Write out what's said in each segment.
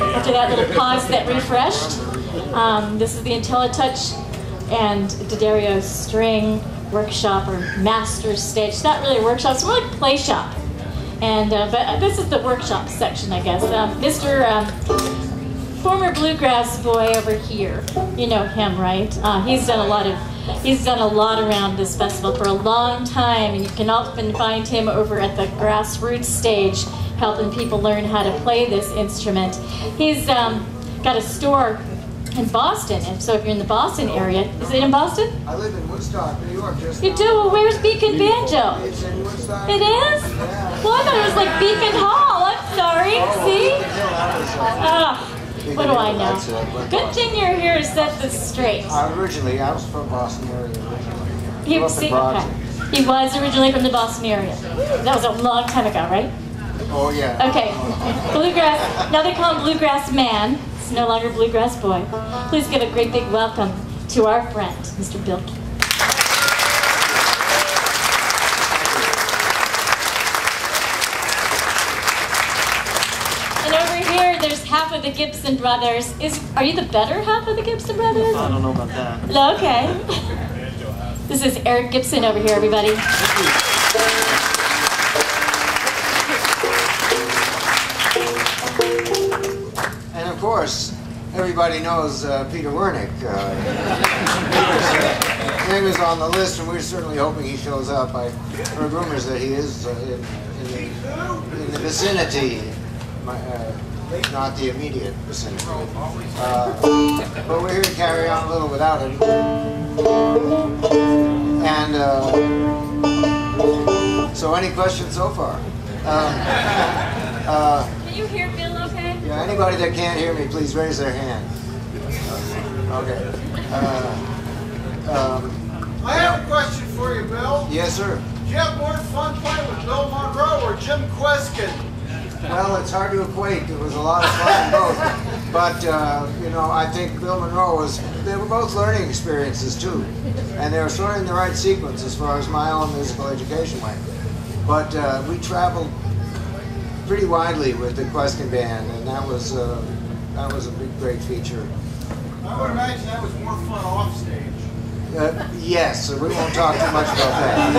After that little pause that refreshed, this is the IntelliTouch and D'Addario string workshop or master stage. It's not really a workshop, it's more like a play shop. And but this is the workshop section, I guess. Mr. Former bluegrass boy over here, you know him, right? He's done a lot around this festival for a long time, and you can often find him over at the grassroots stage, helping people learn how to play this instrument. He's got a store in Boston, and so if you're in the Boston area, is it in Boston? I live in Woodstock, New York. You do? Well, where's Beacon Banjo? It's in Woodstock. It is? Yeah. Well, I thought it was like Beacon Hall. I'm sorry. See? What do I know? Good thing you're here to set this straight. I was from Boston area originally. He was originally from the Boston area. That was a long time ago, right? Oh, yeah. Okay. Bluegrass. Now they call him Bluegrass Man. It's no longer Bluegrass Boy. Please give a great big welcome to our friend, Mr. Bill Keith. And over here, there's half of the Gibson brothers. Are you the better half of the Gibson brothers? I don't know about that. Okay. This is Eric Gibson over here, everybody. And of course, everybody knows Peter Wernick. His name is on the list, and we're certainly hoping he shows up. I heard rumors that he is in the vicinity, not the immediate vicinity. But we're here to carry on a little without him. And so, any questions so far? Can you hear Bill okay? Yeah, anybody that can't hear me, please raise their hand. Okay. I have a question for you, Bill. Yes, sir. Did you have more fun playing with Bill Monroe or Jim Kweskin? Well, it's hard to equate. It was a lot of fun both. But, you know, I think Bill Monroe they were both learning experiences too. And they were sort of in the right sequence as far as my own musical education went. But we traveled pretty widely with the Kweskin Band, and that was a big, great feature. I would imagine that was more fun off stage. Yes, so we won't talk too much about that.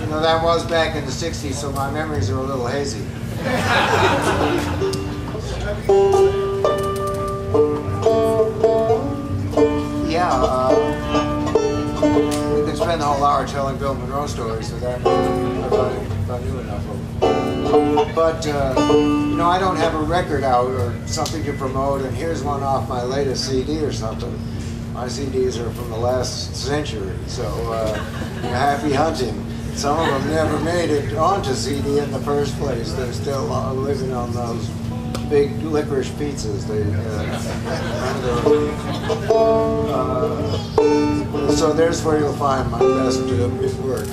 You know, that was back in the 60s, so my memories are a little hazy. Yeah, we could spend the whole hour telling Bill Monroe stories with that, if I knew enough of them. But, you know, I don't have a record out or something to promote, and here's one off my latest CD or something. My CDs are from the last century, so happy hunting. Some of them never made it onto CD in the first place. They're still living on those big licorice pizzas. So there's where you'll find my best work.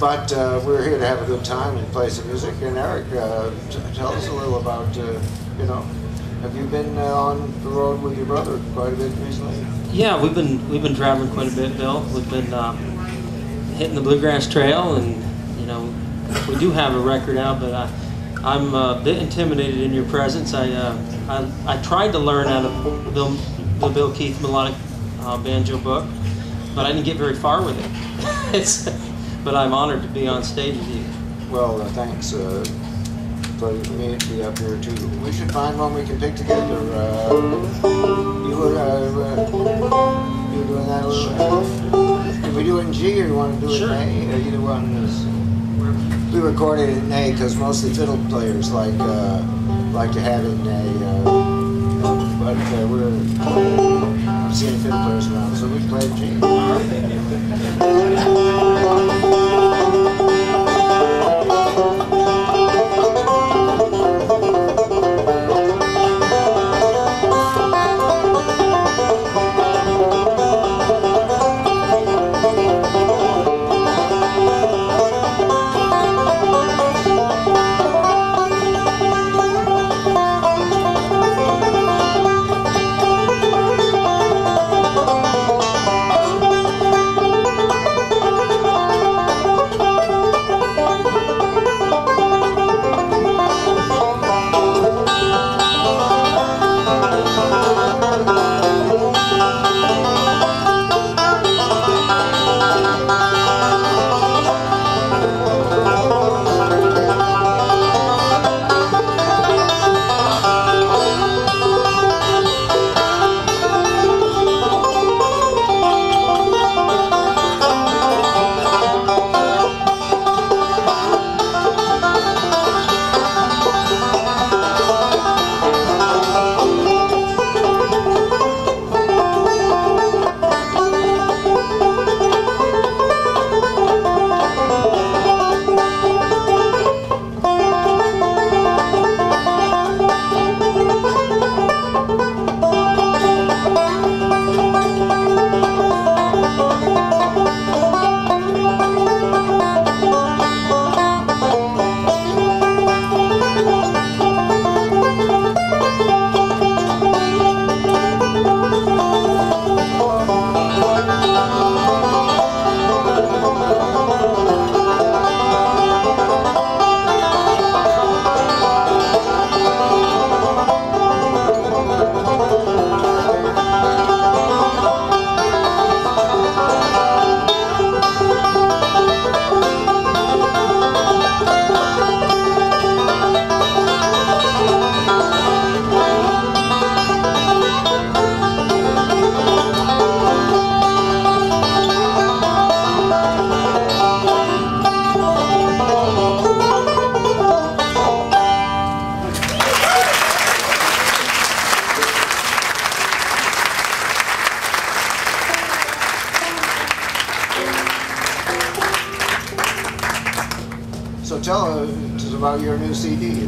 But we're here to have a good time and play some music. And Eric, tell us a little about, you know, have you been on the road with your brother quite a bit recently? Yeah, we've been traveling quite a bit, Bill. We've been hitting the Bluegrass Trail, and you know, we do have a record out, but I'm a bit intimidated in your presence. I tried to learn out of the Bill Keith melodic banjo book, but I didn't get very far with it. But I'm honored to be on stage with you. Well, thanks. Pleasure for me to be up here too. We should find one we can pick together. You were doing that a little bit. Did we do it in G or you want to do it in A? Either one is. We recorded it in A because mostly fiddle players like to have it in A. But I'm seeing fiddle players around, so we play G. about your new CD?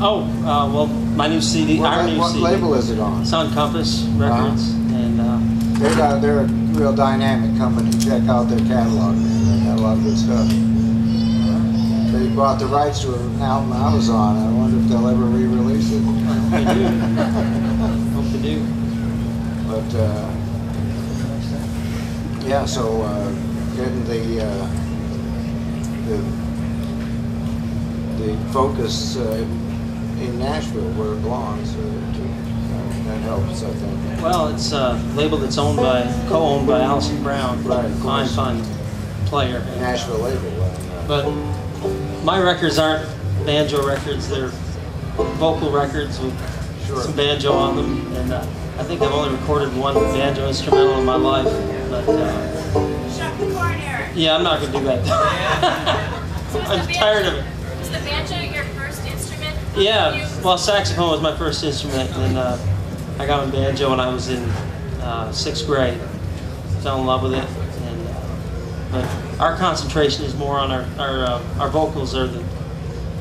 Oh, well, my new CD, our new what CD. label is it on? It's on Compass Records, and They're a real dynamic company. Check out their catalog. They got a lot of good stuff. They bought the rights to an album I was on. I wonder if they'll ever re-release it. I hope they do. Hope they do. But yeah, so getting the focus in Nashville where it belongs that helps, I think. Well, it's a label that's co-owned by Allison Brown, Right, of course. fine player. Nashville label. But my records aren't banjo records; they're vocal records with some banjo on them. And I think I've only recorded one banjo instrumental in my life. But Shut the corner. yeah, I'm not gonna do that. So was I'm the tired of it. Was the banjo your first instrument? Yeah, well, saxophone was my first instrument, and I got on banjo when I was in 6th grade. Fell in love with it, and but our concentration is more on our vocals are the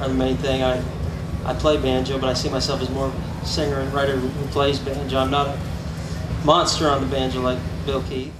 main thing. I play banjo, but I see myself as more of a singer and writer who plays banjo. I'm not a monster on the banjo like Bill Keith.